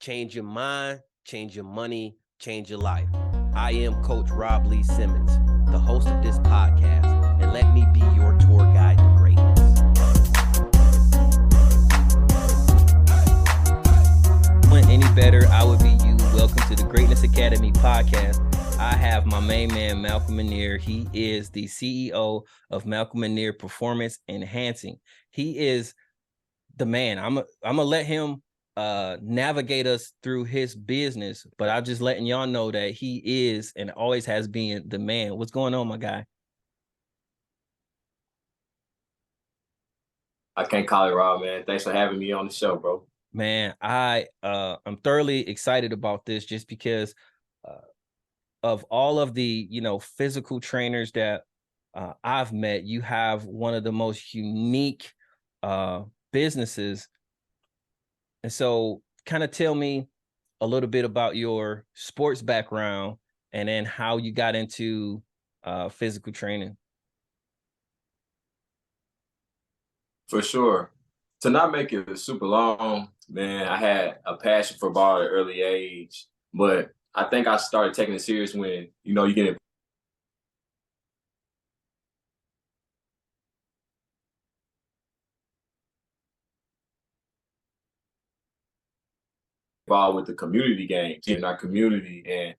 Change your mind, change your money, change your life. I am Coach Rob Lee Simmons, the host of this podcast, and let me be your tour guide to greatness. Any better, I would be you. Welcome to the Greatness Academy podcast. I have my main man, Malcolm Manier. He is the CEO of Malcolm Manier Performance Enhancing. He is the man. I'm gonna let him navigate us through his business, but I'm just letting y'all know that he is and always has been the man. What's going on, my guy? I can't call it Rob, man. Thanks for having me on the show, bro. Man, I'm thoroughly excited about this just because of all of the physical trainers that I've met. You have one of the most unique businesses. And so kind of tell me a little bit about your sports background and then how you got into physical training. For sure. To not make it super long, man, I had a passion for ball at an early age, but I think I started taking it serious when, you get involved with the community games in our community. And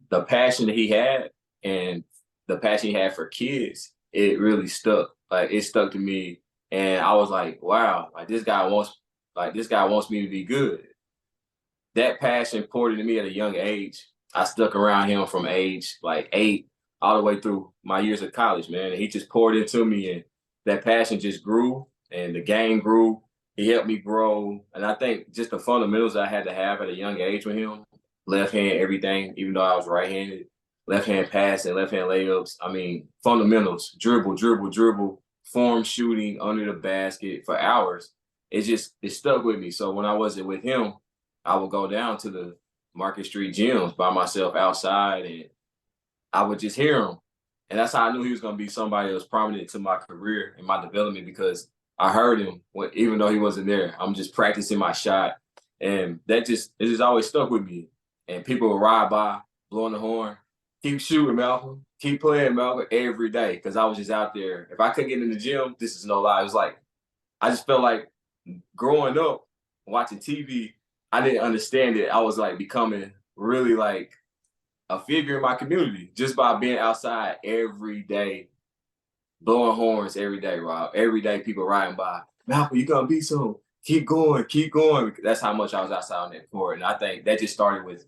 the passion that he had and the passion he had for kids, it really stuck. Like, it stuck to me. And I was like, wow, this guy wants me to be good. That passion poured into me at a young age. I stuck around him from age like 8 all the way through my years of college, man. And he just poured into me, and that passion just grew, and the game grew. He helped me grow. And I think just the fundamentals I had to have at a young age with him, left hand everything, even though I was right-handed, left hand passing, left hand layups. I mean, fundamentals, dribble, form shooting under the basket for hours. It stuck with me. So when I wasn't with him, I would go down to the Market Street gyms by myself outside, and I would just hear him. And that's how I knew he was going to be somebody that was prominent to my career and my development, because I heard him even though he wasn't there. I'm just practicing my shot. And it just always stuck with me. And people would ride by, blowing the horn, keep shooting, Malcolm, keep playing, Malcolm, every day. Because I was just out there. If I couldn't get in the gym, this is no lie. It was like, I just felt like growing up, watching TV, I didn't understand it. I was like becoming really like a figure in my community just by being outside every day, blowing horns every day, Rob. Every day people riding by. Malcolm, you gonna be so. Keep going, keep going. That's how much I was outside on that court. And I think that just started with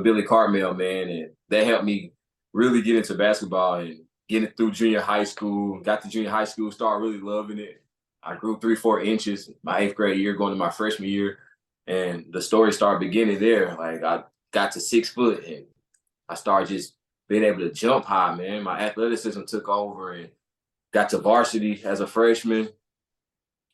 Billy Cartmel, man. And that helped me really get into basketball and getting through junior high school. Got to junior high school, started really loving it. I grew 3-4 inches my 8th grade year, going to my freshman year. And the story started beginning there. Like, I got to 6 foot and I started just being able to jump high, man. My athleticism took over and got to varsity as a freshman.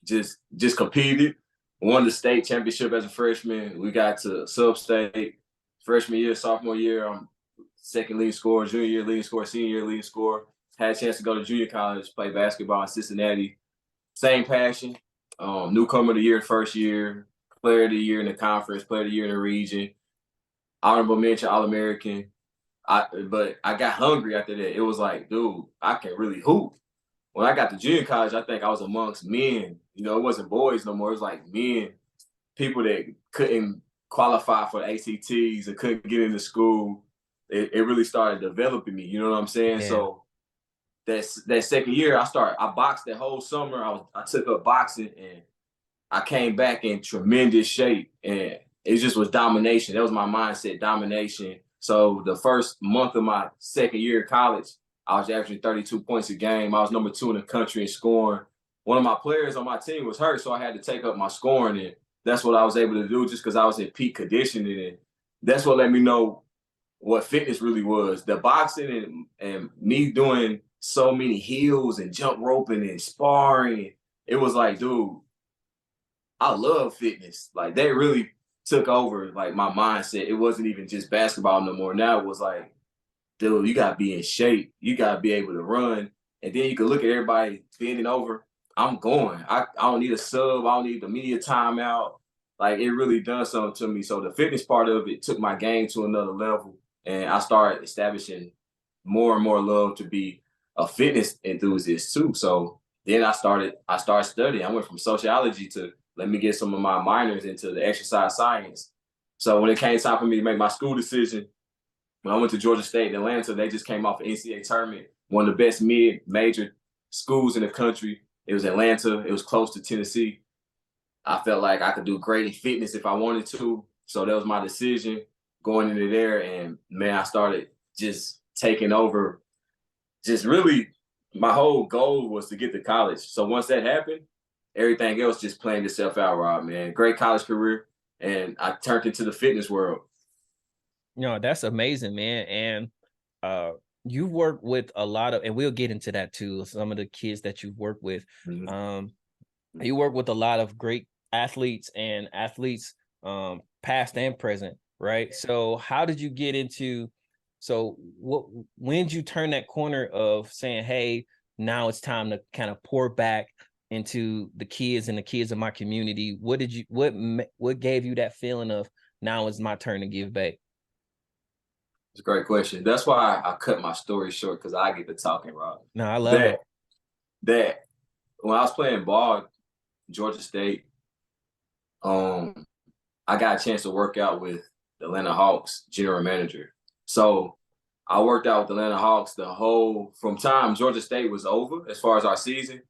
Just competed, won the state championship as a freshman. We got to sub-state freshman year, sophomore year. I'm second leading scorer, junior year leading scorer, senior year leading scorer. Had a chance to go to junior college, play basketball in Cincinnati. Same passion. Newcomer of the year first year, player of the year in the conference, player of the year in the region, honorable mention, All-American. But I got hungry after that. It was like, dude, I can really hoop. When I got to junior college, I think I was amongst men. It wasn't boys no more. It was like men, people that couldn't qualify for the ACTs and couldn't get into school. It really started developing me. You know what I'm saying? Yeah. So that second year, I boxed that whole summer. I took up boxing, and I came back in tremendous shape. And it just was domination. That was my mindset, domination. So the first month of my second year of college, I was averaging 32 points a game. I was number 2 in the country in scoring. One of my players on my team was hurt, so I had to take up my scoring, and that's what I was able to do just because I was in peak conditioning. And that's what let me know what fitness really was. The boxing and me doing so many heels and jump roping and sparring, it was like, dude, I love fitness. Like, that really took over like my mindset. It wasn't even just basketball no more. Now it was like, dude, you gotta be in shape. You gotta be able to run. And then you can look at everybody bending over. I'm going. I don't need a sub. I don't need the media timeout. like it really done something to me. So the fitness part of it took my game to another level, and I started establishing more and more love to be a fitness enthusiast too. So then I started studying. I went from sociology to let me get some of my minors into the exercise science. So when it came time for me to make my school decision, when I went to Georgia State in Atlanta, they just came off an NCAA tournament, one of the best mid-major schools in the country. It was Atlanta. It was close to Tennessee. I felt like I could do great in fitness if I wanted to. So that was my decision going into there. And man, I started just taking over. Just really, my whole goal was to get to college. So once that happened, everything else just planned itself out, Rob, man. Great college career. And I turned into the fitness world. No, that's amazing, man. And uh you work with a lot of, and we'll get into that too, some of the kids that you work with. Mhm. Um you work with a lot of great athletes and athletes past and present, right? So how did you get into, so what, when did you turn that corner of saying, hey, now it's time to kind of pour back into the kids and the kids of my community? What did you, what gave you that feeling of now it's my turn to give back? It's a great question. That's why I cut my story short because I get to talking, Rob. No, I love it. That that when I was playing ball, Georgia State, um, I got a chance to work out with the Atlanta Hawks general manager. So I worked out with the Atlanta Hawks the whole from time Georgia State was over as far as our season.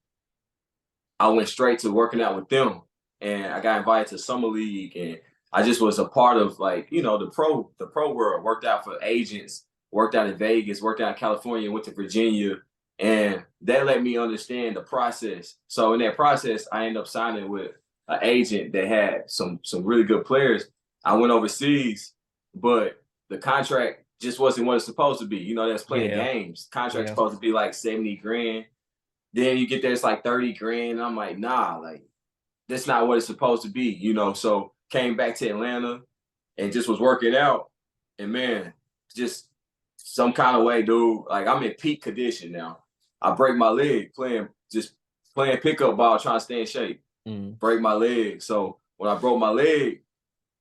I went straight to working out with them, and I got invited to summer league, and I just was a part of like the pro world. Worked out for agents, worked out in Vegas, worked out in California, went to Virginia, and that let me understand the process. So in that process, I ended up signing with an agent that had some really good players. I went overseas, but the contract just wasn't what it's supposed to be. That's playing Yeah, games. Contract's yeah. supposed to be like 70 grand. Then you get there, it's like 30 grand. And I'm like, nah, like that's not what it's supposed to be. So came back to Atlanta and just was working out. And man, just some kind of way, dude. Like I'm in peak condition now. I break my leg playing pickup ball, trying to stay in shape. Mm. Break my leg. So when I broke my leg,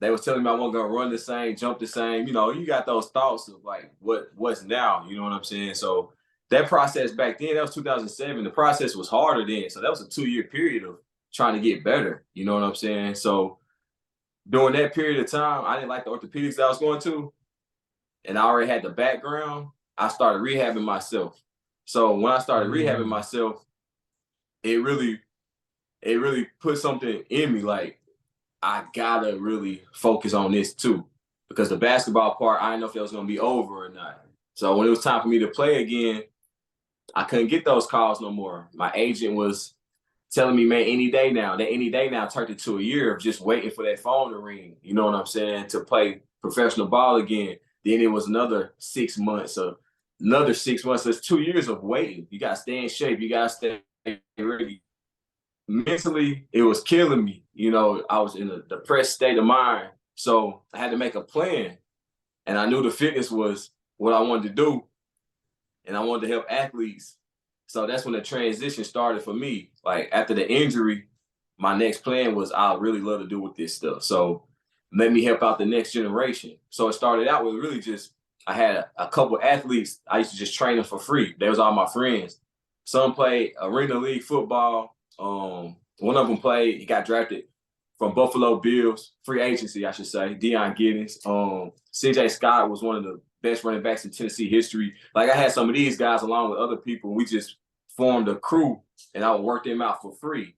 they was telling me I wasn't gonna run the same, jump the same. You got those thoughts of like what's now. You know what I'm saying? So that process back then, that was 2007. The process was harder then. So that was a 2-year period of trying to get better. You know what I'm saying? So during that period of time, I didn't like the orthopedics that I was going to, and I already had the background. I started rehabbing myself. So when I started rehabbing Mm. myself, it really put something in me like I gotta really focus on this too. Because the basketball part, I didn't know if that was gonna be over or not. So when it was time for me to play again, I couldn't get those calls no more. My agent was telling me, man, any day now. That any day now turned into a year of just waiting for that phone to ring. You know what I'm saying? To play professional ball again. Then it was another 6 months. So another 6 months. That's 2 years of waiting. You gotta stay in shape. You gotta stay ready. Mentally, it was killing me. I was in a depressed state of mind. So I had to make a plan. And I knew the fitness was what I wanted to do. And I wanted to help athletes. So that's when the transition started for me. Like after the injury, my next plan was I really love to do with this stuff. So let me help out the next generation. So it started out with really just I had a couple athletes. I used to just train them for free. They was all my friends. Some played arena league football. One of them played. He got drafted from Buffalo Bills, free agency, I should say. Deion Giddens. C.J. Scott was one of the best running backs in Tennessee history. Like I had some of these guys along with other people. We just formed a crew, and I would work them out for free.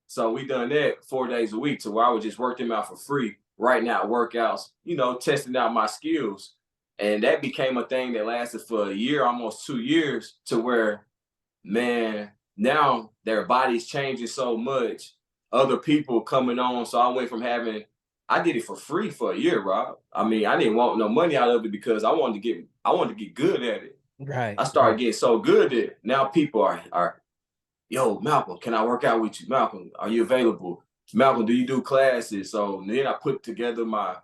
So we done that 4 days a week to where I would just work them out for free, writing out workouts, testing out my skills. And that became a thing that lasted for a year, almost 2 years, to where, man, now their body's changing so much. Other people coming on. So I did it for free for a year, Rob. I mean, I didn't want no money out of it because I wanted to get good at it. Right, I started right. getting so good that now people are, yo, Malcolm, can I work out with you? Malcolm, are you available? Malcolm, do you do classes? So then I put together my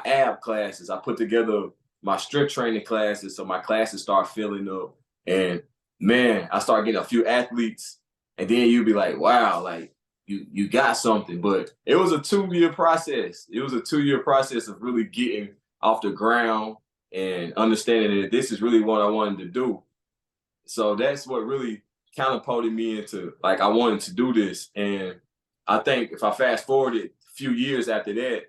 ab classes. I put together my strength training classes. So my classes start filling up. And man, I started getting a few athletes. And then you'd be like, wow, like you got something. But it was a 2-year process. It was a 2-year process of really getting off the ground and understanding that this is really what I wanted to do. So that's what really catapulted me into, like, I wanted to do this. And I think if I fast forwarded a few years after that,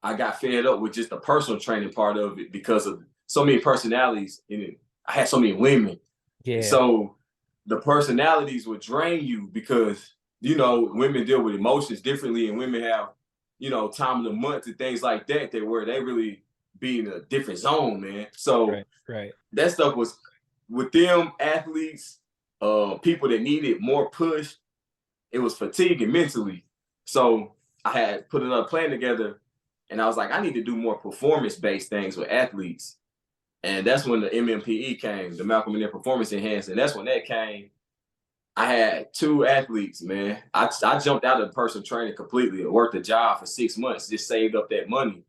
I got fed up with just the personal training part of it because of so many personalities in it. I had so many women. Yeah. So the personalities would drain you because, women deal with emotions differently, and women have, time of the month and things like that, where they really be in a different zone, man. So Right. Right. that stuff was with them athletes, people that needed more push. It was fatiguing mentally. So I had put another plan together, and I was like, I need to do more performance-based things with athletes. And that's when the MMPE came, the Malcolm and Performance Enhancement. That's when that came. I had 2 athletes, man. I jumped out of personal training completely and worked a job for 6 months, just saved up that money.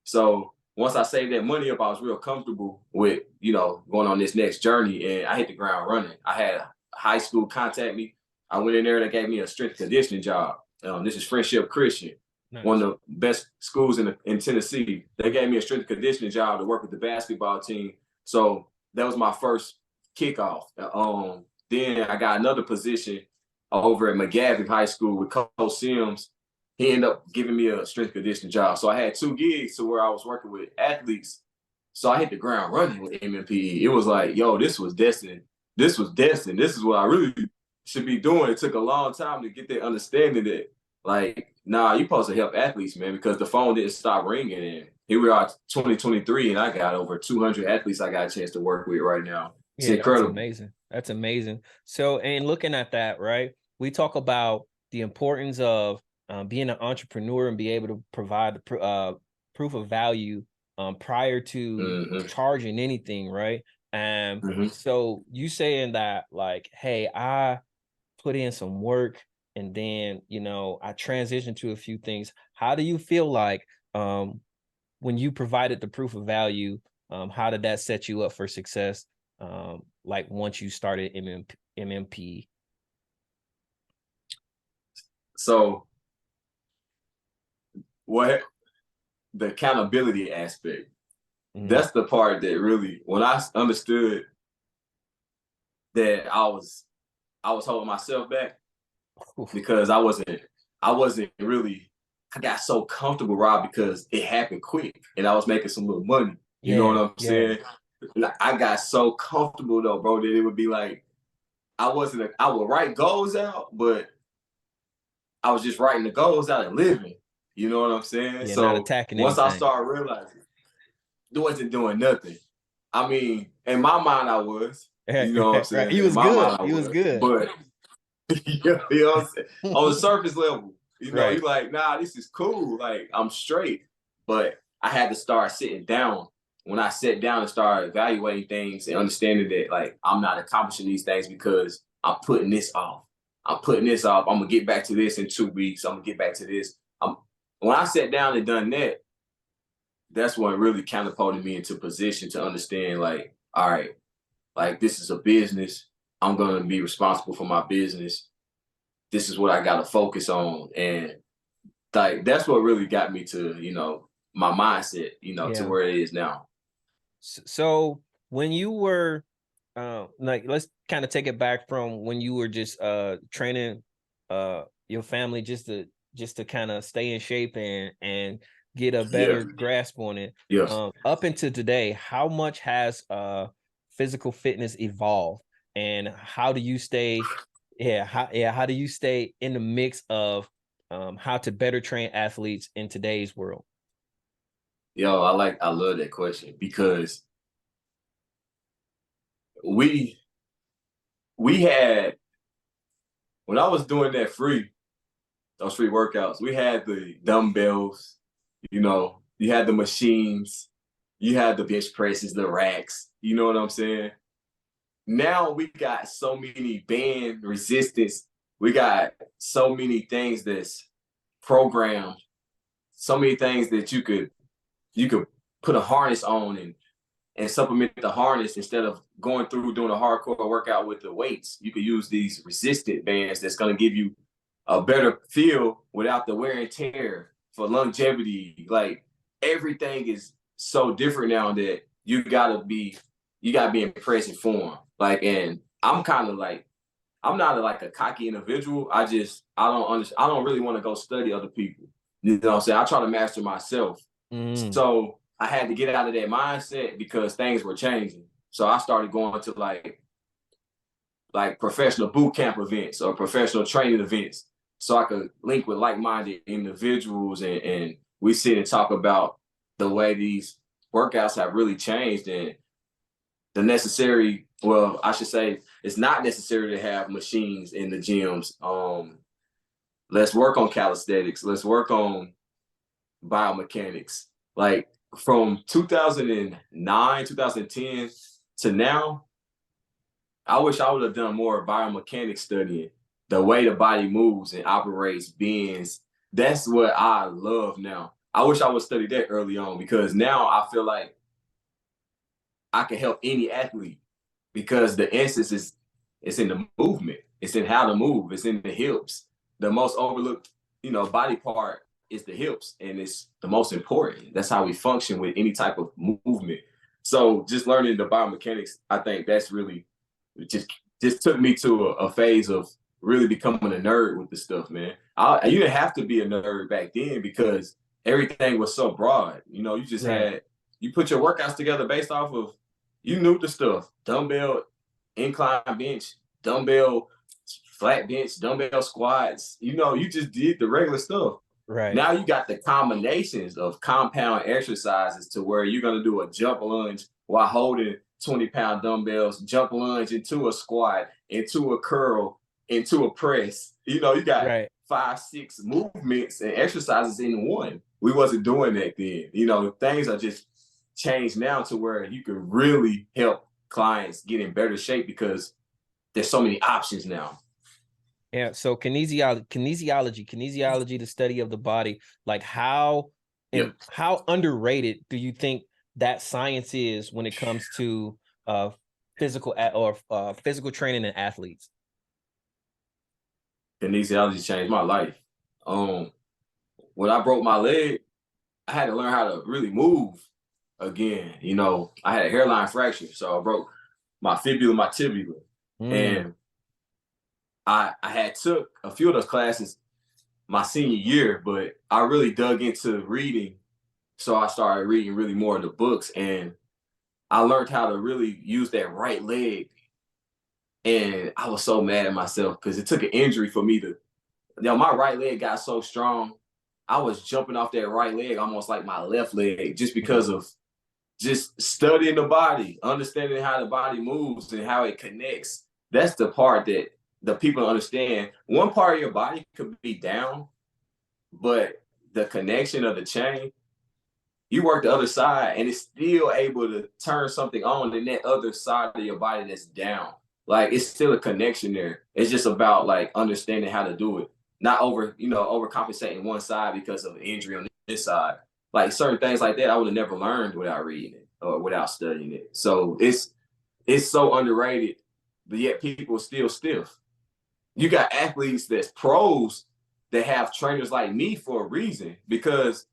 So once I saved that money up, I was real comfortable with, going on this next journey, and I hit the ground running. I had high school contact me. I went in there, they gave me a strength conditioning job. This is Friendship Christian, one Nice. of the best schools in Tennessee. They gave me a strength conditioning job to work with the basketball team. So that was my first kickoff. Then I got another position over at McGavin High School with Coach Sims. He ended up giving me a strength conditioning job. So I had 2 gigs to where I was working with athletes. So I hit the ground running with MMPE. It was like, yo, this was destined. This was destined. This is what I really should be doing. It took a long time to get that understanding that, like, nah, you're supposed to help athletes, man, because the phone didn't stop ringing. And here we are, 2023, and I got over 200 athletes I got a chance to work with right now. It's Yeah, that's incredible. amazing. That's amazing. So, and looking at that, right, we talk about the importance of being an entrepreneur and be able to provide the proof of value prior to Mm-hmm. charging anything, right? And Mm-hmm. so you saying that, like, hey, I put in some work and then, I transitioned to a few things. How do you feel like when you provided the proof of value, how did that set you up for success? Like once you started MMP. So what the accountability aspect, Mhm. that's the part that really, when I understood that I was holding myself back Oof. because I wasn't really, I got so comfortable, Rob, because it happened quick and I was making some little money. You know what Yeah, I'm yeah, saying? Like, I got so comfortable though, bro, that it would be like I would write goals out, but I was just writing the goals out and living. You know what I'm saying? yeah. Not So attacking once I anything. started realizing I wasn't doing nothing. I mean, in my mind, I was. Right, You know what I'm right, right. saying? He In was my good. mind, I He was was. good. But you know what I'm saying? On the surface level, Right. you're like, nah, this is cool. Like, I'm straight. But I had to start sitting down. When I sat down and started evaluating things and understanding that, like, I'm not accomplishing these things because I'm putting this off. I'm putting this off. I'm gonna get back to this in 2 weeks. I'm gonna get back to this. When I sat down and done that, that's what really catapulted me into position to understand, like, all right, like, this is a business. I'm gonna be responsible for my business. This is what I gotta focus on. And like that's what really got me to, my mindset, to Yeah. where it is now. So when you were like, let's kind of take it back from when you were just training your family just to kind of stay in shape and get a Yeah. better grasp on it. Yes. Up into today, how much has physical fitness evolved, and how do you stay how do you stay in the mix of how to better train athletes in today's world? Yo, I love that question because we we had, when I was doing those free workouts, we had the dumbbells, you had the machines, you had the bench presses, the racks, you know what I'm saying? Now we got so many band resistance, we got so many things that's programmed, so many things that you could put a harness on and supplement the harness instead of going through doing a hardcore workout with the weights. You could use these resistant bands that's going to give you a better feel without the wear and tear, for longevity. Like everything is so different now that you gotta be in present form. Like, and I'm kind of like, I'm not like a cocky individual. I don't really want to go study other people. You know what I'm saying? I try to master myself. Mm, So I had to get out of that mindset because things were changing. So I started going to like professional boot camp events or professional training events so I could link with like-minded individuals, and we sit and talk about the way these workouts have really changed, and the necessary, well, I should say it's not necessary to have machines in the gyms. Let's work on calisthenics. Let's work on biomechanics. Like from 2009, 2010 to now, I wish I would have done more biomechanics studying, the way the body moves and operates, bends. That's what I love now. I wish I would study that early on, because now I feel like I can help any athlete, because the essence is, it's in the movement. It's in how to move. It's in the hips. The most overlooked, body part is the hips, and it's the most important. That's how we function with any type of movement. So just learning the biomechanics, I think that's really just just took me to a phase of really becoming a nerd with the stuff, man. You didn't have to be a nerd back then because everything was so broad. You just right, had, you put your workouts together based off of, you knew the stuff: dumbbell incline bench, dumbbell flat bench, dumbbell squats. You just did the regular stuff. right, Now you got the combinations of compound exercises to where you're going to do a jump lunge while holding 20-pound dumbbells, jump lunge into a squat, into a curl, into a press. You got right. 5, 6 movements and exercises in one. We wasn't doing that then. Things are just changed now to where you can really help clients get in better shape because there's so many options now. Yeah. So kinesiology, the study of the body, like how and Yep. how underrated do you think that science is when it comes to uh physical training and athletes? Kinesiology changed my life. Um, when I broke my leg, I had to learn how to really move again. I had a hairline fracture, so I broke my fibula, my tibia, Mm, and I had took a few of those classes my senior year, but I really dug into reading, so I started reading really more of the books, and I learned how to really use that right leg. And I was so mad at myself because it took an injury for me to, my right leg got so strong. I was jumping off that right leg almost like my left leg, just mm, because of just studying the body, understanding how the body moves and how it connects. That's the part that the people understand. One part of your body could be down, but the connection of the chain, you work the other side and it's still able to turn something on in that other side of your body that's down. Like it's still a connection there. It's just about like understanding how to do it, not overcompensating one side because of an injury on this side. Like certain things like that, I would have never learned without reading it or without studying it. So it's so underrated, but yet people are still stiff. You got athletes that's pros that have trainers like me for a reason, because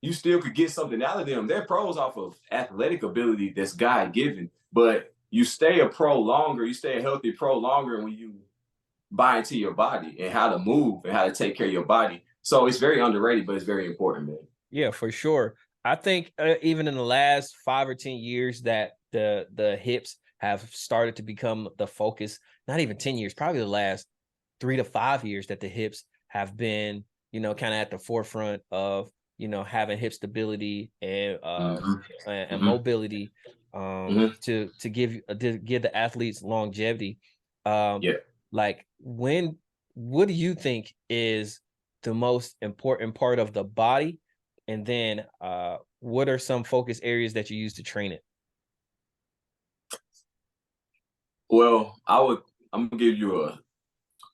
you still could get something out of them. They're pros off of athletic ability that's God given, but you stay a pro longer, you stay a healthy pro longer when you buy into your body and how to move and how to take care of your body. So it's very underrated, but it's very important, man. yeah, for sure. I think even in the last 5 or 10 years that the hips have started to become the focus. Not even 10 years, probably the last 3 to 5 years that the hips have been, kind of at the forefront of, having hip stability Mm-hmm. and Mm-hmm. mobility, Mm-hmm. to give the athletes longevity. Um, Yeah. like what do you think is the most important part of the body? And then what are some focus areas that you use to train it? Well, I'm gonna give you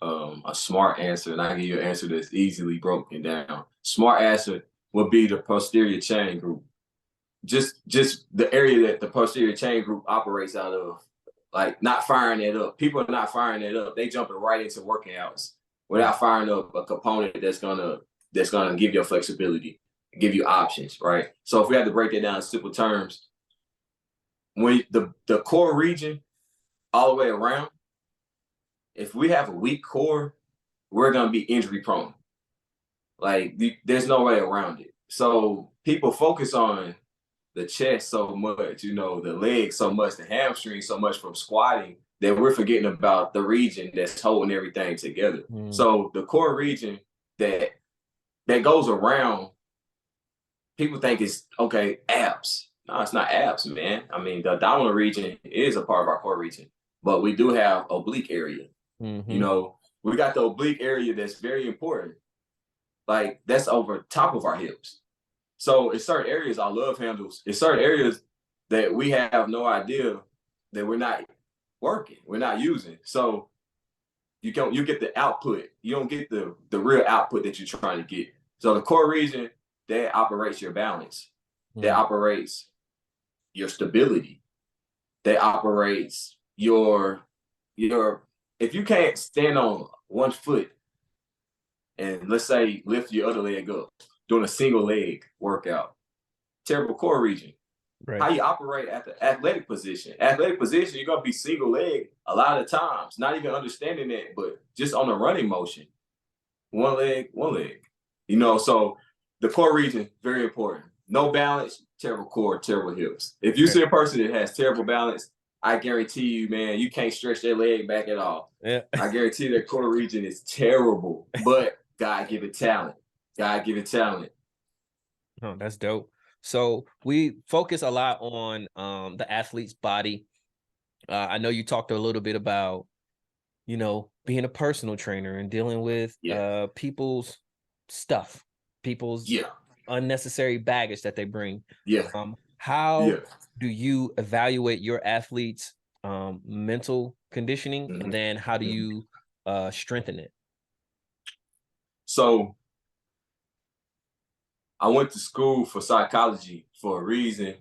a smart answer, and I give you an answer that's easily broken down. Smart answer would be the posterior chain group. Just the area that the posterior chain group operates out of. Like not firing it up. People are not firing it up. They jumping right into working outs. without firing up a component that's gonna give you flexibility, give you options, right? So if we have to break that down in simple terms, when the core region all the way around, if we have a weak core, we're gonna be injury prone. Like there's no way around it. So people focus on the chest so much, the legs so much, the hamstring so much from squatting that we're forgetting about the region that's holding everything together. Mm. So the core region that goes around, people think it's okay, abs. No, it's not abs, man. I mean, the abdominal region is a part of our core region, but we do have oblique area. Mm-hmm. We got the oblique area that's very important. Like that's over top of our hips. So in certain areas, our love handles. In certain areas that we have no idea that we're not working, we're not using. So you get the output. You don't get the real output that you're trying to get. So the core region that operates your balance, that operates your stability, that operates your if you can't stand on one foot and let's say lift your other leg up doing a single leg workout, terrible core region. Right. How you operate at the athletic position. Athletic position, you're gonna be single leg a lot of times, not even understanding that, but just on the running motion, one leg, one leg. So the core region, very important. No balance, terrible core, terrible hips. If you see a person that has terrible balance, I guarantee you, man, you can't stretch their leg back at all. Yeah. I guarantee their core region is terrible, but God give it talent. God give it talent. Oh, that's dope. So we focus a lot on the athlete's body. I know you talked a little bit about, being a personal trainer and dealing with people's stuff, people's Yeah, unnecessary baggage that they bring. yeah, How yeah. do you evaluate your athlete's mental conditioning, and Mhm, then how do mhm. you strengthen it? So I went to school for psychology for a reason.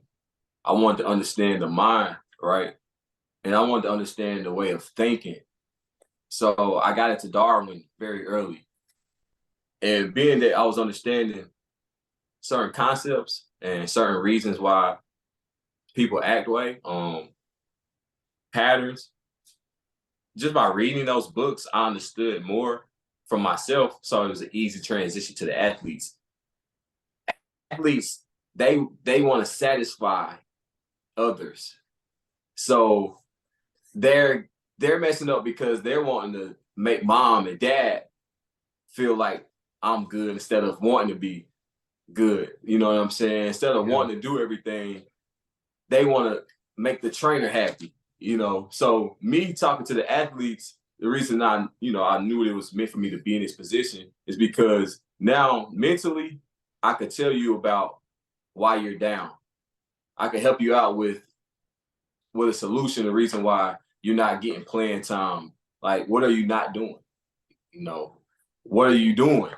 I wanted to understand the mind, right? And I wanted to understand the way of thinking. So I got into Darwin very early. And being that I was understanding certain concepts and certain reasons why people act way, patterns, just by reading those books, I understood more from myself. So it was an easy transition to the athletes. Athletes, they want to satisfy others. So they're messing up because they're wanting to make mom and dad feel like I'm good instead of wanting to be good. You know what I'm saying? Instead of Yeah. wanting to do everything, they want to make the trainer happy. So me talking to the athletes, the reason I knew it was meant for me to be in this position is because now mentally I could tell you about why you're down. I can help you out with a solution, the reason why you're not getting playing time. Like, what are you not doing? What are you doing?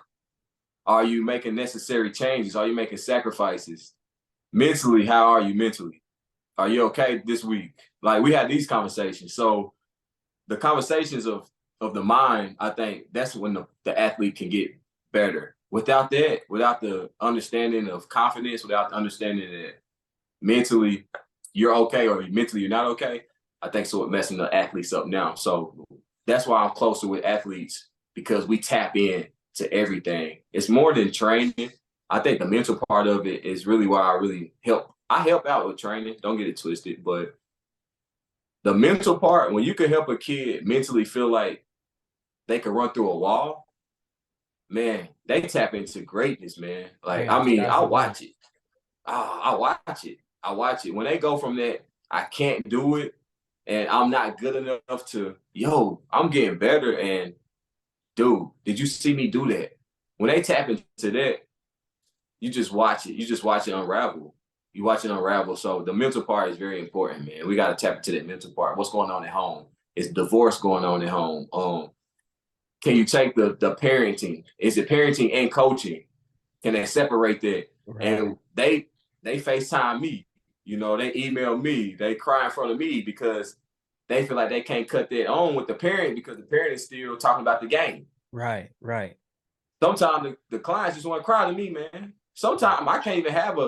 Are you making necessary changes? Are you making sacrifices? Mentally, how are you mentally? Are you okay this week? Like we had these conversations. So the conversations of the mind, I think that's when the athlete can get better. Without that, without the understanding of confidence, without the understanding that mentally you're okay or mentally you're not okay, I think so. What messing the athletes up now. So that's why I'm closer with athletes because we tap in to everything. It's more than training. I think the mental part of it is really why I really help. I help out with training. Don't get it twisted, but the mental part, when you can help a kid mentally feel like they can run through a wall, man, they tap into greatness, man. Like, Man, I the mean, sky's I the limit. watch it. I watch it. I watch it. When they go from that, I can't do it, and I'm not good enough to, I'm getting better. And dude, did you see me do that? When they tap into that, you just watch it. You just watch it unravel. You watch it unravel. So the mental part is very important, man. We got to tap into that mental part. What's going on at home? Is divorce going on at home? Can you take the parenting? Is it parenting and coaching? Can they separate that? Right. And they FaceTime me. They email me. They cry in front of me because they feel like they can't cut that on with the parent because the parent is still talking about the game. Right, right. Sometimes the clients just want to cry to me, man. Sometimes I can't even have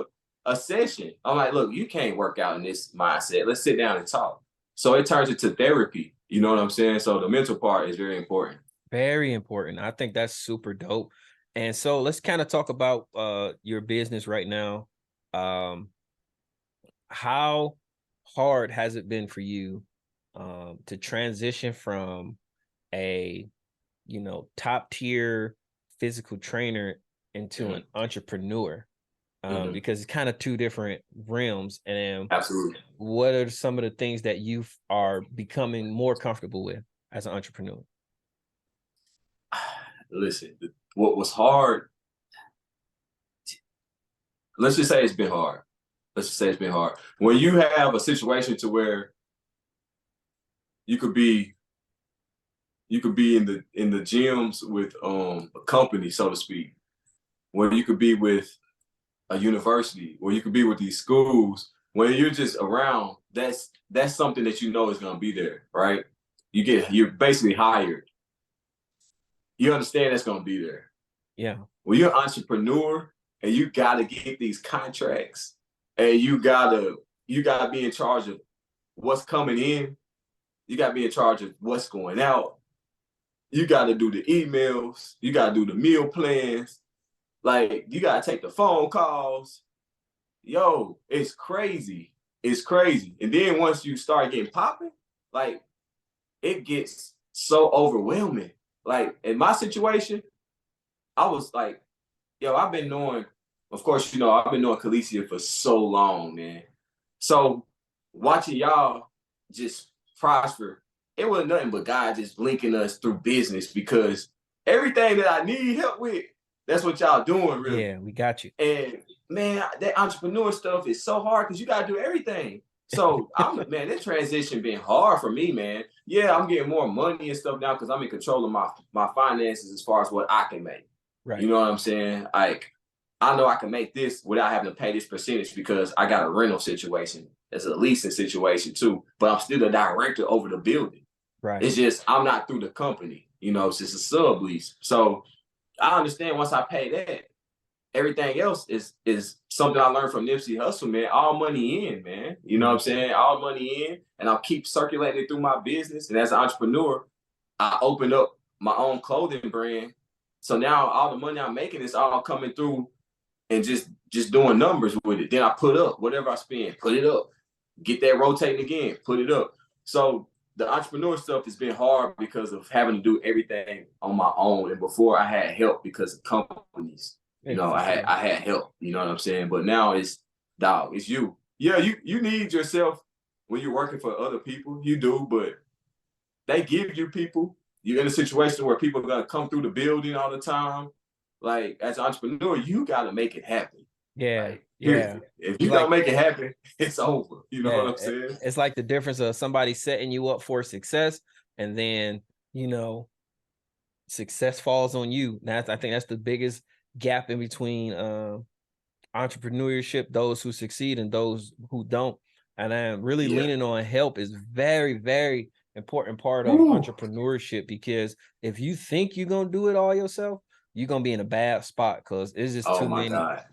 a session. I'm like, look, you can't work out in this mindset. Let's sit down and talk. So it turns into therapy. You know what I'm saying? So the mental part is very important. Very important. I think that's super dope. And so let's kind of talk about your business right now. Um, how hard has it been for you to transition from a, top tier physical trainer into an Mhm, entrepreneur? mhm. Because it's kind of two different realms. And Absolutely. what are some of the things that you are becoming more comfortable with as an entrepreneur? Listen, what was hard, let's just say it's been hard. Let's just say it's been hard. When you have a situation to where you could be in the gyms with a company, so to speak, where you could be with a university, where you could be with these schools, when you're just around, that's something that you know is gonna be there, right? You're basically hired. You understand that's gonna be there. Yeah. When you're an entrepreneur and you gotta get these contracts and you gotta be in charge of what's coming in, you gotta be in charge of what's going out, you gotta do the emails, you gotta do the meal plans, like you gotta take the phone calls. Yo, it's crazy. It's crazy. And then once you start getting popping, like it gets so overwhelming. Like in my situation, I was like, yo, I've been knowing, of course, I've been knowing Khaleesi for so long, man. So watching y'all just prosper, it wasn't nothing but God just linking us through business because everything that I need help with, that's what y'all doing, really. Yeah, we got you. And man, that entrepreneur stuff is so hard because you gotta do everything. So man, this transition been hard for me, man. Yeah, I'm getting more money and stuff now because I'm in control of my finances as far as what I can make. You Right. know what I'm saying? Like, I know I can make this without having to pay this percentage because I got a rental situation. It's a leasing situation too, but I'm still the director over the building. Right. It's just I'm not through the company. It's just a sublease. So I understand once I pay that, everything else is something I learned from Nipsey Hussle, man. All money in, man. You know what I'm Mhm. saying? All money in, and I'll keep circulating it through my business. And as an entrepreneur, I opened up my own clothing brand. So now all the money I'm making is all coming through and just doing numbers with it. Then I put up whatever I spend, put it up, get that rotating again, put it up. So the entrepreneur stuff has been hard because of having to do everything on my own. And before I had help because of companies. Yeah, for I had sure. I had help, you know what I'm saying? But now it's dog, it's you. Yeah, you need yourself when you're working for other people. You do, but they give you people. You're in a situation where people are gonna come through the building all the time. Like as an entrepreneur, you gotta make it happen. Yeah, Like, yeah. period. If It's you don't like, make it happen, it's over. You know what yeah, I'm saying? it's like the difference of somebody setting you up for success, and then you know success falls on you. I think that's the biggest gap in between entrepreneurship, those who succeed and those who don't. And I'm really Yeah. leaning on help is very, very important part of Woo. entrepreneurship, because if you think you're gonna do it all yourself, you're gonna be in a bad spot because it's just Oh too my many. God.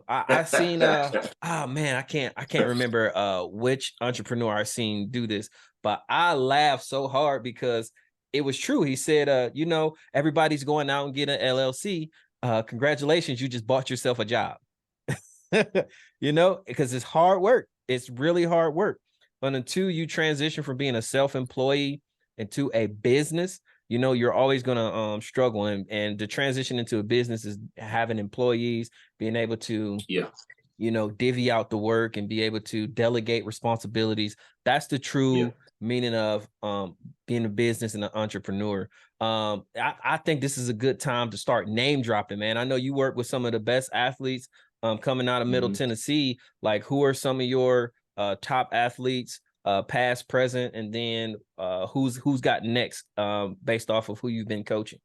I seen oh man, I can't remember which entrepreneur I seen do this, but I laughed so hard because it was true. He said, everybody's going out and getting an LLC. Congratulations, you just bought yourself a job. Because it's hard work. It's really hard work. But until you transition from being a self-employee into a business, you're always gonna struggle. And the transition into a business is having employees, being able to, Yeah. divvy out the work and be able to delegate responsibilities. That's the Yeah. true meaning of being a business and an entrepreneur. I think this is a good time to start name dropping, man. I know you work with some of the best athletes coming out of Middle Mhm. Tennessee. Like, who are some of your top athletes, past, present, and then who's got next, based off of who you've been coaching?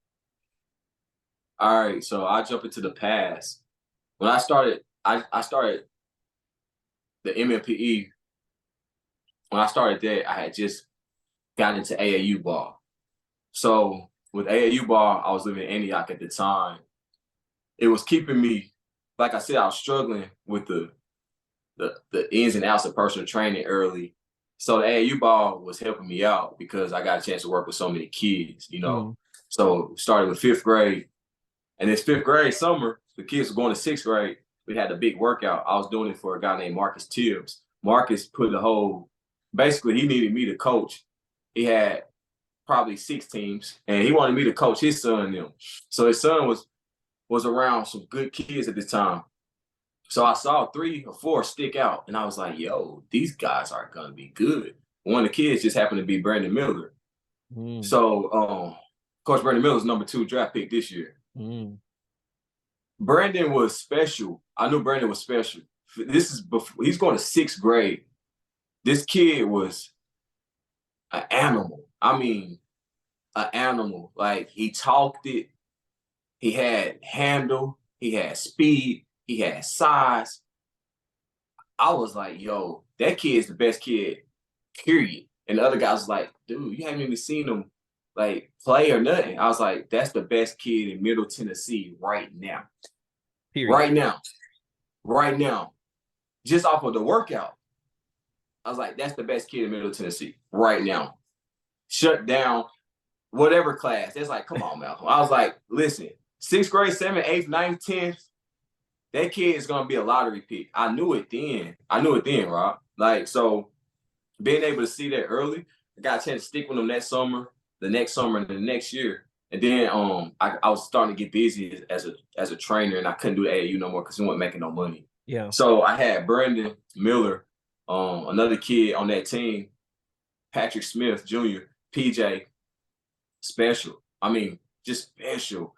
All right. So I jump into the past. When I started the MMPE. When I started that, I had just gotten into AAU ball. So with AAU ball, I was living in Antioch at the time. It was keeping me, like I said, I was struggling with the ins and outs of personal training early. So the AAU ball was helping me out because I got a chance to work with so many kids, you know. Mm. So started with 5th grade, and this 5th grade summer, the kids were going to 6th grade. We had a big workout. I was doing it for a guy named Marcus Tibbs. Marcus put the whole, basically, he needed me to coach. He had probably 6 teams, and he wanted me to coach his son and them. So his son was around some good kids at the time. So I saw 3 or 4 stick out, and I was like, yo, these guys are going to be good. One of the kids just happened to be Brandon Miller. Mm. So, of course, Brandon Miller's #2 draft pick this year. Mm. Brandon was special. I knew Brandon was special. This is before he's going to 6th grade. This kid was an animal. I mean, an animal. Like, he talked it. He had handle. He had speed. He had size. I was like, yo, that kid's the best kid, period. And the other guy was like, dude, you haven't even seen him like play or nothing. I was like, that's the best kid in Middle Tennessee right now. Period. Right now. Right now. Just off of the workout. I was like, that's the best kid in Middle Tennessee right now. Shut down whatever class. It's like, come on, Malcolm. I was like, listen, 6th grade, 7th, 8th, 9th, 10th, that kid is going to be a lottery pick. I knew it then, Rob. Like, so being able to see that early, I got a chance to stick with him that summer, the next summer, and the next year. And then I was starting to get busy as a trainer, and I couldn't do AAU no more because we weren't making no money. Yeah. So I had Brandon Miller, another kid on that team, Patrick Smith Jr., PJ, special. I mean, just special.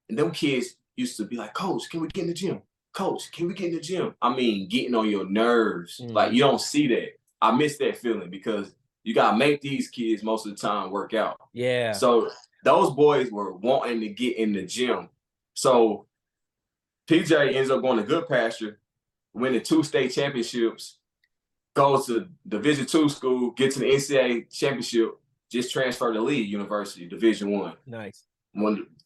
And them kids used to be like, Coach, can we get in the gym? Coach, can we get in the gym? I mean, getting on your nerves. Like, you don't see that. I miss that feeling because you got to make these kids most of the time work out. Yeah. So those boys were wanting to get in the gym. So PJ ends up going to Good Pasture, winning 2 state championships, goes to Division II school, gets to the NCAA championship, just transferred to Lee University, Division I. Nice.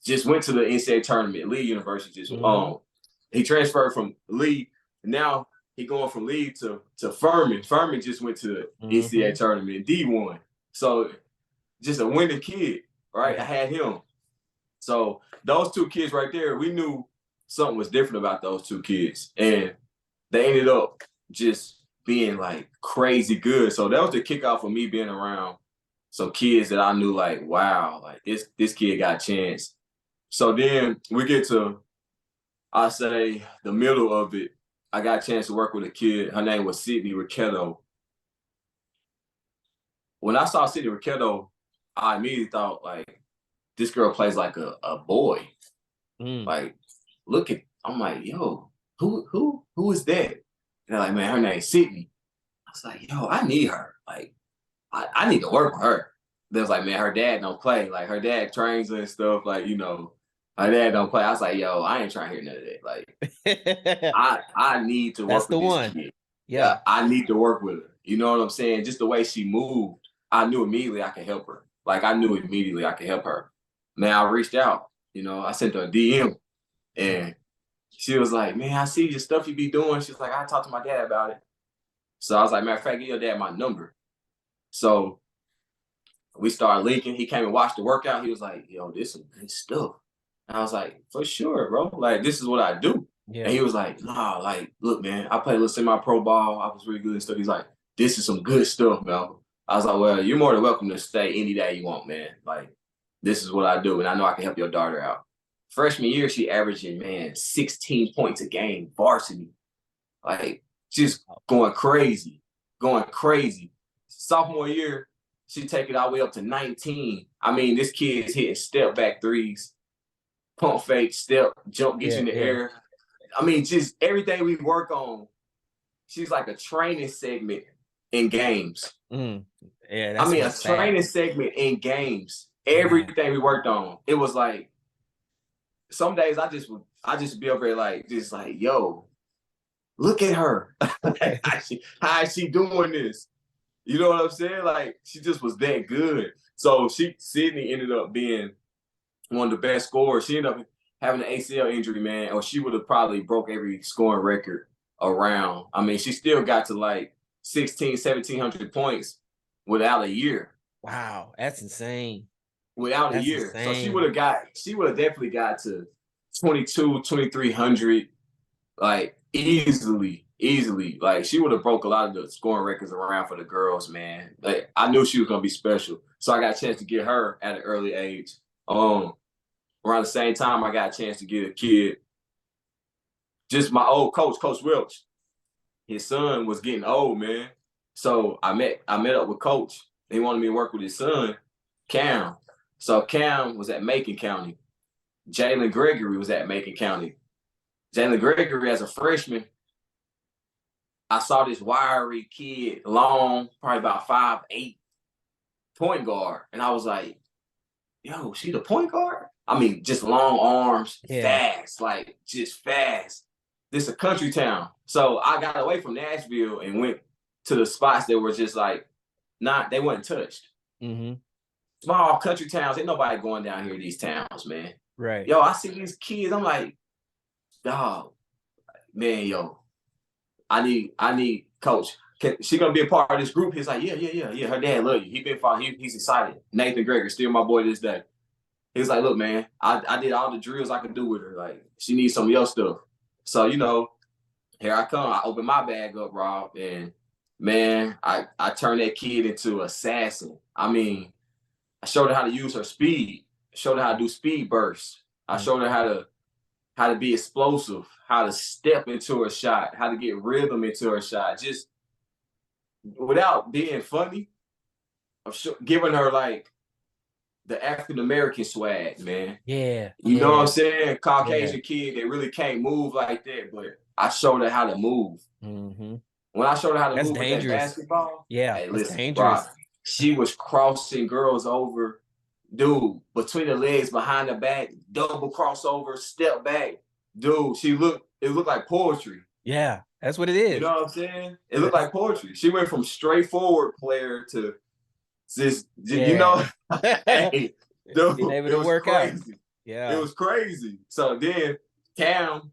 Just went to the NCAA tournament. Lee University he transferred from Lee. Now he going from Lee to Furman. Furman just went to the NCAA tournament, D1. So just a winning kid, right? I had him. So those 2 kids right there, we knew something was different about those 2 kids. And they ended up just being like crazy good. So that was the kickoff for me being around some kids that I knew like, wow, like this kid got a chance. So then we get to, I say, the middle of it. I got a chance to work with a kid. Her name was Sydney Ricchetto. When I saw Sydney Ricchetto, I immediately thought, like, this girl plays like a boy. Like, I'm like, yo, who is that? And they're like, man, her name's Sydney. I was like, yo, I need her. Like, I need to work with her. They was like, man, her dad don't play. Like, her dad trains her and stuff. Like, you know, her dad don't play. I was like, yo, I ain't trying to hear none of that. Like, I need to work with this kid. Yeah, I need to work with her. You know what I'm saying? Just the way she moved, I knew immediately I could help her. Like, I knew immediately I could help her. Man, I reached out. You know, I sent her a DM, and she was like, man, I see your stuff you be doing. She was like, I talked to my dad about it. So I was like, matter of fact, give your dad my number. So we started linking. He came and watched the workout. He was like, yo, this is some good stuff. And I was like, for sure, bro. Like, this is what I do. Yeah. And he was like, nah, like, look, man, I played a little semi-pro ball. I was really good and stuff. He's like, this is some good stuff, Malcolm. I was like, well, you're more than welcome to stay any day you want, man. Like, this is what I do, and I know I can help your daughter out. Freshman year, she averaging, man, 16 points a game, varsity. Like, just going crazy. Sophomore year, she take it all the way up to 19. I mean, this kid is hitting step back threes, pump fake, step, jump, get you in the air. I mean, just everything we work on, she's like a training segment in games. Yeah, I mean, a training segment in games. Everything we worked on, it was like, some days I just be over there like, yo, look at her. How is she doing this? You know what I'm saying? Like, she just was that good. So Sydney ended up being one of the best scorers. She ended up having an ACL injury, man, or she would have probably broke every scoring record around. I mean, she still got to like 16, 1,700 points without a year. Wow, that's insane. Without a That's year. So she insane. would have definitely got to 22, 2,300, like easily. Like she would have broke a lot of the scoring records around for the girls, man. Like I knew she was gonna be special. So I got a chance to get her at an early age. Around the same time I got a chance to get a kid. Just my old coach, Coach Welch. His son was getting old, man. So I met up with Coach. He wanted me to work with his son, Cam. So Cam was at Macon County. Jalen Gregory was at Macon County. Jalen Gregory, as a freshman, I saw this wiry kid, long, probably about 5'8", point guard. And I was like, yo, she the point guard? I mean, just long arms, Yeah. fast, like just fast. This is a country town. So I got away from Nashville and went to the spots that were just like, they weren't touched. Mm-hmm. Small country towns, ain't nobody going down here to these towns, man. Right. Yo, I see these kids, I'm like, dog, man, yo, I need Coach. She gonna be a part of this group? He's like, yeah. Her dad love you. He been fine. He's excited. Nathan Greger, still my boy to this day. He was like, look, man, I did all the drills I could do with her. Like, she needs some of your stuff. So, here I come. I open my bag up, Rob, and man, I turned that kid into an assassin. I mean, I showed her how to use her speed. I showed her how to do speed bursts. I showed her how to be explosive, how to step into her shot, how to get rhythm into her shot. Just without being funny, I'm giving her like the African American swag, man. Yeah. You know what I'm Yeah. saying? Caucasian kid that really can't move like that, but I showed her how to move. Mm-hmm. When I showed her how to That's move with that dangerous. basketball, Yeah, hey, that's listen, bro, dangerous. she was crossing girls over, dude, between the legs, behind the back, double crossover, step back. Dude, it looked like poetry. Yeah, that's what it You is. know what I'm saying? It looked like poetry. She went from straightforward player to just Yeah. hey, dude, Being able it to was work out. crazy. It Yeah. was crazy. So then Cam,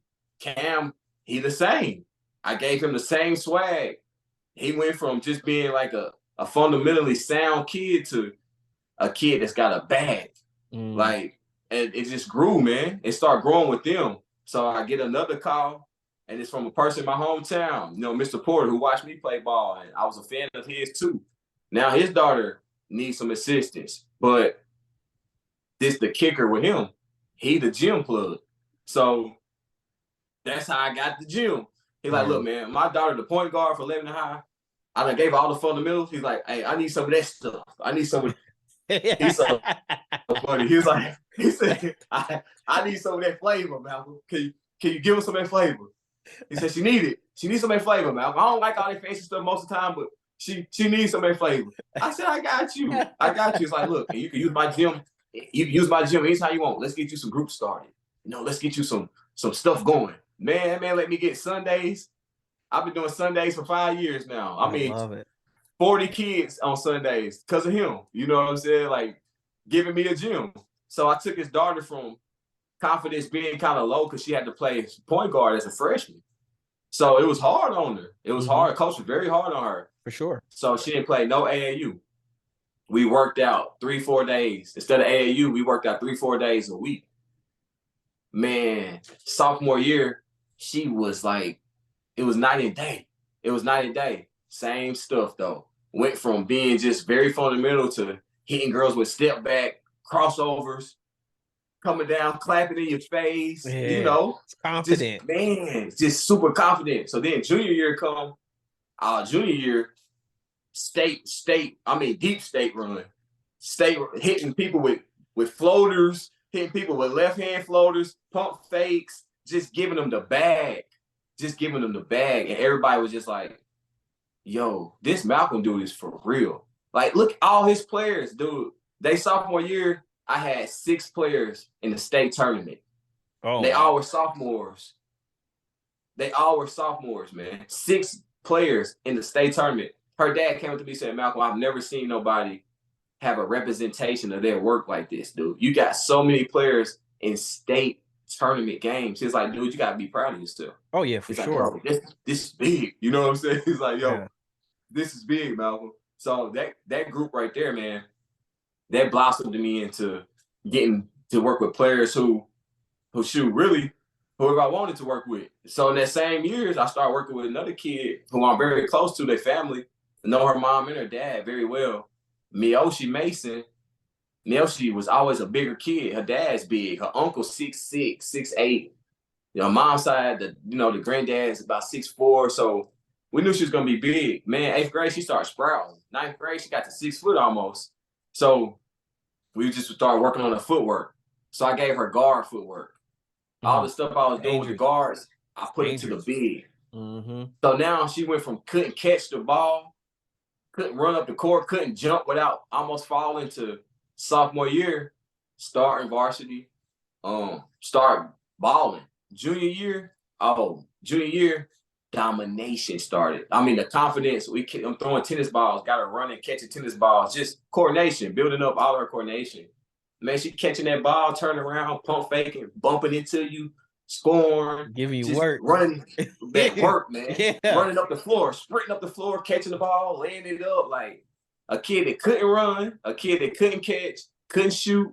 he the same. I gave him the same swag. He went from just being like a fundamentally sound kid to a kid that's got a bag. Mm. Like, and it just grew, man. It started growing with them. So I get another call, and it's from a person in my hometown, Mr. Porter, who watched me play ball, and I was a fan of his too. Now his daughter needs some assistance, but this the kicker with him. He the gym plug. So that's how I got the gym. He's like, look, Mm. man, my daughter, the point guard for Lebanon High, I done gave her all the fundamentals. He's like, hey, I need some of that stuff. I need some of he's so funny. He said, I need some of that flavor, Malcolm. Can you give us some of that flavor? He said she need it. She needs some of that flavor, Malcolm. I don't like all that fancy stuff most of the time, but she needs some of that flavor. I said, I got you. It's like, look, you can use my gym. You can use my gym anytime you want. Let's get you some groups started. Let's get you some stuff going. Man, let me get Sundays. I've been doing Sundays for 5 years now. I mean, love it. 40 kids on Sundays because of him. You know what I'm saying? Like giving me a gym. So I took his daughter from confidence being kind of low because she had to play point guard as a freshman. So it was hard on her. It was hard. Coach was very hard on her. For sure. So she didn't play no AAU. We worked out 3-4 days. Instead of AAU, we worked out 3-4 days a week. Man, sophomore year, she was like, it was night and day. It was night and day. Same stuff though. Went from being just very fundamental to hitting girls with step back, crossovers, coming down, clapping in your face, It's confident. just super confident. So then junior year come, junior year, deep state run. State hitting people with floaters, hitting people with left hand floaters, pump fakes, just giving them the bag. And everybody was just like, yo, this Malcolm dude is for real. Like, look, all his players, dude. They sophomore year, I had 6 players in the state tournament. Oh, They all were sophomores. Man. 6 players in the state tournament. Her dad came up to me and said, Malcolm, I've never seen nobody have a representation of their work like this, dude. You got so many players in state tournament games. It's like, dude, you gotta be proud of yourself. Oh yeah, for It's like, sure. yo, this is big. You know what I'm saying? It's like, yo, Yeah. this is big, Malcolm. So that group right there, man, that blossomed me into getting to work with players who shoot really whoever I wanted to work with. So in that same years, I started working with another kid who I'm very close to, their family, I know her mom and her dad very well. Miyoshi Mason. Miyoshi was always a bigger kid. Her dad's big. Her uncle 6'6", 6'8". You know, mom's side, the granddad's about 6'4". So we knew she was gonna be big. Man, 8th grade, she started sprouting. 9th grade, she got to 6 foot almost. So we just started working on her footwork. So I gave her guard footwork. All the stuff I was doing with the Dangerous. guards, I put it to the Dangerous. big. Mm-hmm. So now she went from couldn't catch the ball, couldn't run up the court, couldn't jump without almost falling to sophomore year, starting varsity, start balling. Junior year, domination started. I mean, the confidence, I'm throwing tennis balls, got her running, catching tennis balls, just coordination, building up all her coordination. Man, she catching that ball, turning around, pump faking, bumping into you, scoring, Giving you just work. running that Yeah. work, man. Yeah. Running up the floor, sprinting up the floor, catching the ball, laying it up like a kid that couldn't run, a kid that couldn't catch, couldn't shoot,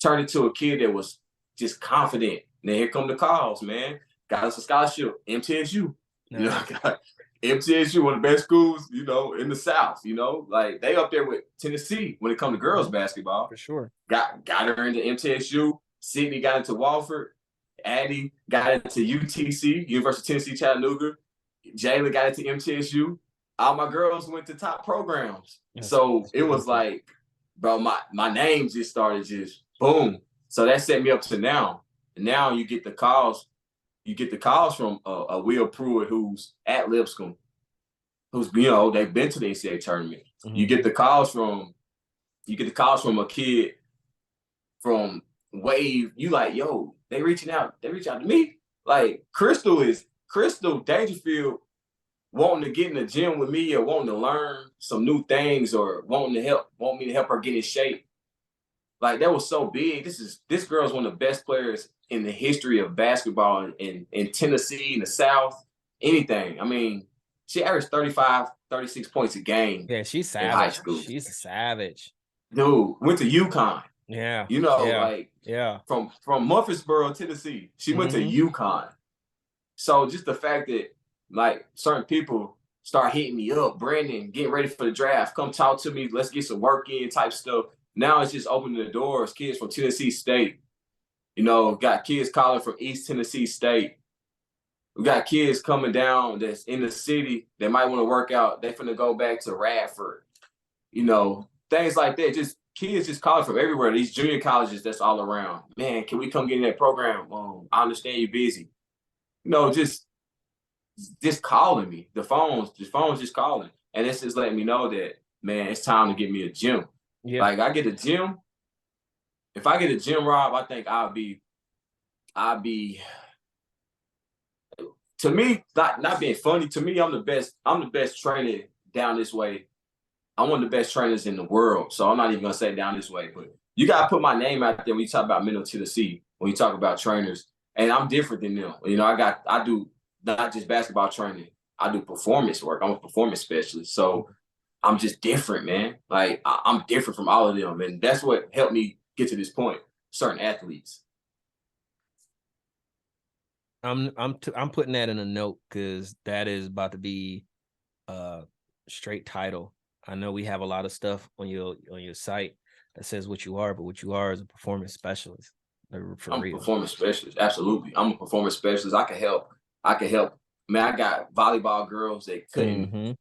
turned into a kid that was just confident. And then here come the calls, man. Got us a scholarship, MTSU. You know, got MTSU, one of the best schools, in the South, like they up there with Tennessee when it comes to girls basketball. For sure. Got her into MTSU. Sydney got into Wofford. Addie got into UTC, University of Tennessee, Chattanooga. Jayla got into MTSU. All my girls went to top programs. So it was like, bro, my name just started just boom. So that set me up to now. And now you get the calls. You get the calls from a Will Pruitt who's at Lipscomb, who's they've been to the NCAA tournament. Mm-hmm. You get the calls from a kid from Wave. You like, yo, they reach out to me. Like Crystal Dangerfield wanting to get in the gym with me or wanting to learn some new things or want me to help her get in shape. Like that was so big. This girl's one of the best players in the history of basketball in Tennessee, in the South, anything. I mean, she averaged 35, 36 points a game. Yeah, she's savage. In high school. She's a savage. Dude, went to UConn. Yeah. From Murfreesboro, Tennessee. She went to UConn. So just the fact that like certain people start hitting me up, Brandon, getting ready for the draft, come talk to me, let's get some work in type stuff. Now it's just opening the doors. Kids from Tennessee State, got kids calling from East Tennessee State. We got kids coming down that's in the city that might want to work out. They finna go back to Radford, things like that. Just kids just calling from everywhere. These junior colleges that's all around. Man, can we come get in that program? I understand you're busy. Just calling me. The phone's just calling. And it's just letting me know that, man, it's time to get me a gym. Yeah. Like I get a gym. If I get a gym, Rob, I think I'll be to me, not being funny, to me, I'm the best trainer down this way. I'm one of the best trainers in the world. So I'm not even gonna say down this way, but you gotta put my name out there when you talk about Middle Tennessee, when you talk about trainers. And I'm different than them. I do not just basketball training, I do performance work. I'm a performance specialist. So I'm just different, man. Like I'm different from all of them. And that's what helped me get to this point, certain athletes. I'm putting that in a note because that is about to be a straight title. I know we have a lot of stuff on your site that says what you are, but what you are is a performance specialist. I'm a performance specialist. Absolutely. I'm a performance specialist. I can help. Man, I got volleyball girls that couldn't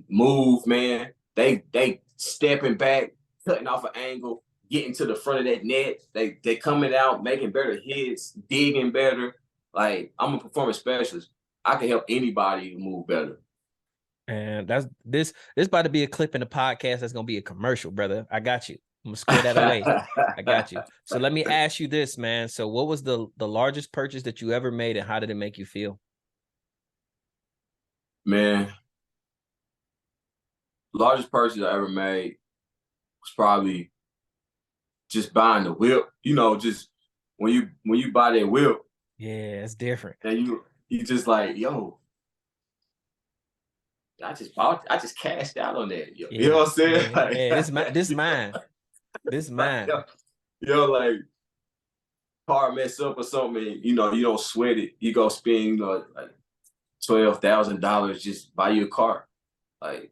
move, man. They stepping back, cutting off an angle, getting to the front of that net. They coming out, making better hits, digging better. Like I'm a performance specialist. I can help anybody move better. And that's this about to be a clip in the podcast. That's gonna be a commercial, brother. I got you. I'm gonna square that away. I got you. So let me ask you this, man. So what was the largest purchase that you ever made, and how did it make you feel? Man, largest purchase I ever made was probably just buying the whip. You know, just when you buy that whip, Yeah, it's different. and you just like, yo, I just cashed out on that. Yo. Yeah, You know what I'm saying? yeah, Like, yeah. This mine. This like, mine. like car mess up or something, you know, you don't sweat it. You go spend, you know, like $12,000 just buy you a car. Like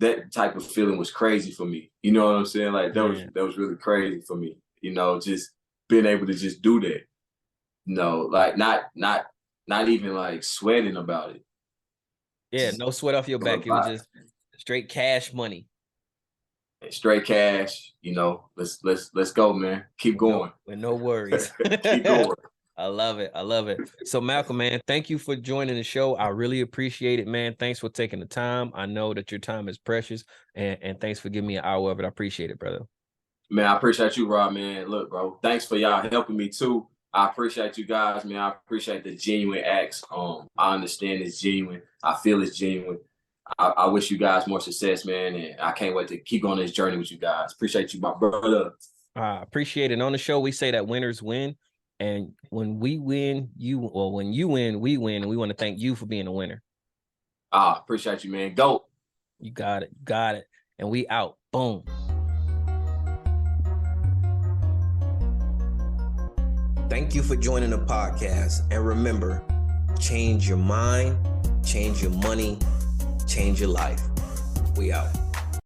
that type of feeling was crazy for me. You know what I'm saying? Like that was really crazy for me. You know, just being able to just do that. You know, like not even like sweating about it. Yeah, Just no sweat off your back. It was just straight cash money. straight cash. You know, let's go, man. Keep going. With no worries. Keep going. I love it. I love it. So Malcolm, man, thank you for joining the show. I really appreciate it, man. Thanks for taking the time. I know that your time is precious, and thanks for giving me an hour of it. I appreciate it, brother. Man, I appreciate you, Rob, man. Look, bro, thanks for y'all helping me too. I appreciate you guys, man. I appreciate the genuine acts. I understand it's genuine. I feel it's genuine. I wish you guys more success, man, and I can't wait to keep going this journey with you guys. Appreciate you, my brother. Appreciate it. On the show, we say that winners win. And when we win, when you win, we win. And we want to thank you for being a winner. Appreciate you, man. Go. You got it. Got it. And we out. Boom. Thank you for joining the podcast. And remember, change your mind, change your money, change your life. We out.